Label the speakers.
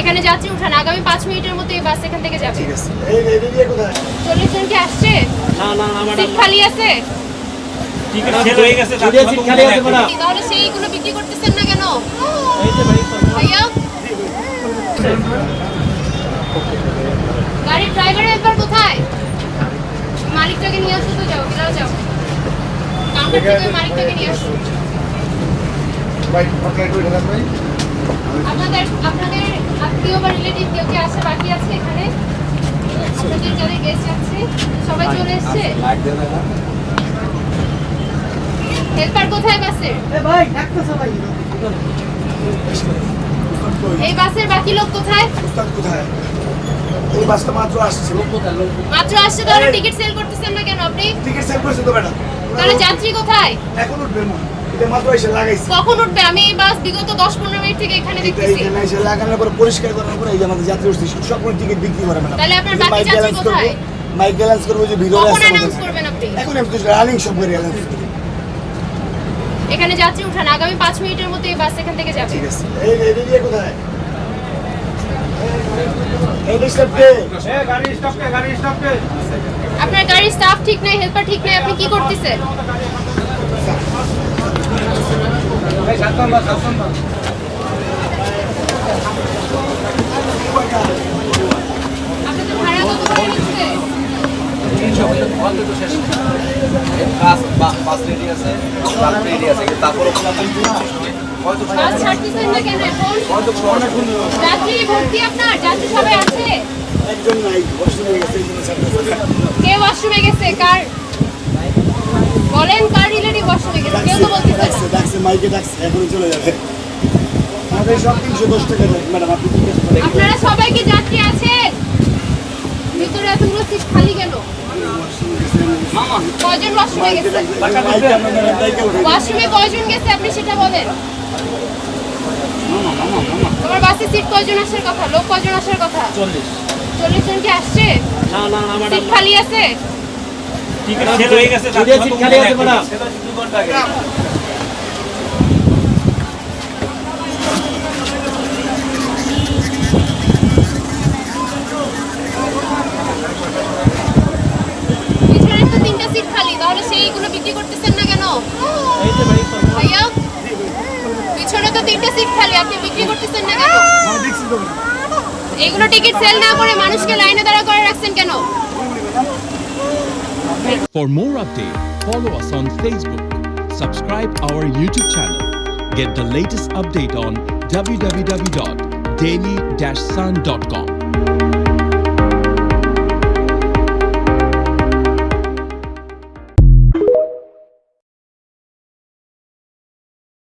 Speaker 1: এখানে যাত্রী উঠান, আগামী 5 মিনিটের মধ্যে এই বাস এখান থেকে যাবে।
Speaker 2: ঠিক আছে। এই দিয়ে কোথায়?
Speaker 1: 40 জন কি আসছে?
Speaker 3: না না না ম্যাডাম,
Speaker 1: সিট খালি আছে?
Speaker 3: টিকিট সেল হয়ে গেছে,
Speaker 4: সিট খালি আছে ম্যাডাম।
Speaker 1: তাহলে সেইগুলো বিক্রি করতেছেন না কেন
Speaker 4: এই যে ভাই,
Speaker 1: ভাইয়া? গাড়ির ড্রাইভার হেল্পার কোথায়? মালিকটাকে নিয়ে আসো তো, যাও বিলাও যাও, কাউন্টার থেকে ওই মালিকটাকে নিয়ে আসো।
Speaker 2: ভাই আপনারা একটু ঢাকা ভাই।
Speaker 1: আপনাদের আত্মীয় বা রিলেটিভ কেউ কি আসে বাকি আছে এখানে? আপনাদের যারা গেস্ট আছে সবাই চলে এসেছে? হেল্পার কোথায় বাসের?
Speaker 4: ভাই ডাকতেছে ভাই।
Speaker 1: এই বাসের বাকি লোক কোথায়?
Speaker 2: উস্তাদ কোথায়? এই বাসটা মাত্র আসছে।
Speaker 1: মাত্র আসছে, তাহলে টিকিট সেল করতেছেন না কেন আপনি?
Speaker 2: টিকিট সেল করেছে তো ম্যাডাম।
Speaker 1: তাহলে যাত্রী কোথায়?
Speaker 2: এখন উঠবে না। এটা মাত্র এসে লাগাইছে।
Speaker 1: কখন উঠবে? আমি এই বাস বিগত 10-15 মিনিট থেকে এখানে দেখতেছি।
Speaker 2: এখানে এসে লাগানোর পরে পরিষ্কার করার পরে এই যে আমাদের যাত্রী উঠছে সব কোনো টিকিট বিক্রি করে ম্যাডাম।
Speaker 1: তাহলে আপনার বাকি যাত্রী কোথায়?
Speaker 2: মাইক ব্যালেন্স করবো যে ভিডিও
Speaker 1: কখন
Speaker 2: আছে
Speaker 1: অ্যানাউন্স করবেন আপনি?
Speaker 2: এখন আমি তো রানিং সব করে অ্যানাউন্স করি।
Speaker 1: এখানে যাত্রী উঠান, আগামী 5 মিনিটের মধ্যে এই বাস এখান থেকে যাবে।
Speaker 2: ঠিক আছে। এই দিয়ে কোথায়? এই স্টপকে।
Speaker 4: গাড়ি স্টপকে।
Speaker 1: আপনার গাড়ির স্টাফ ঠিক নাই, হেল্পার ঠিক নাই, আপনি কি করতেছেন?
Speaker 4: ভাই সাতজন বাস।
Speaker 1: আপনাদের ভাড়া কত করে নিচ্ছে? বাস ছাড়তেছেন না কেন এখন? যাত্রী ভর্তি আপনার? যাত্রী সবাই আছে?
Speaker 2: একজন নাই, ওয়াশরুমে গেছে এই জন্য ছাড়তেছে।
Speaker 1: কে ওয়াশরুমে গেছে? কার বলেন, কার রিলেটিভ ওয়াশরুমে গেছে? কেউ তো বলতেছে না।
Speaker 2: ডাকছে মাইকে ডাকছে, এখনই চলে যাবে। আমাদের সব 310 টাকা ম্যাডাম, আপনি জিজ্ঞেস করেন।
Speaker 1: আপনারা সবাই কি যাত্রী আছেন? ভিতরে এতগুলো সিট খালি কেন? কয়জন ওয়াশরুমে গেছে?
Speaker 2: মাইকে আমরা ম্যাডাম ডাইকে উঠে।
Speaker 1: ওয়াশরুমে কয়জন গেছে আপনি সেটা বলেন। তোমার বাসে সিট কয়জন আসার কথা? লোক কয়জন আসার কথা? 40 জন কি আসছে?
Speaker 3: না না না ম্যাডাম,
Speaker 1: সিট খালি আছে?
Speaker 3: টিকিট সেল হয়ে গেছে,
Speaker 4: সিট খালি আছে ম্যাডাম।
Speaker 1: পিছনে তো 3টা সিট খালি, তাহলে সেইগুলো বিক্রি করতেছেন না কেন
Speaker 4: এই যে ভাই,
Speaker 1: ভাইয়া? পিছনে তো 3টা সিট খালি, আপনি বিক্রি করতেছেন না কেন?
Speaker 2: আমি দেখছি তো
Speaker 1: এইগুলো টিকিট সেল না করে মানুষকে লাইনে দাঁড়া করে রাখছেন কেন?
Speaker 5: For more updates, follow us on Facebook, subscribe our YouTube channel, get the latest update on www.daily-sun.com.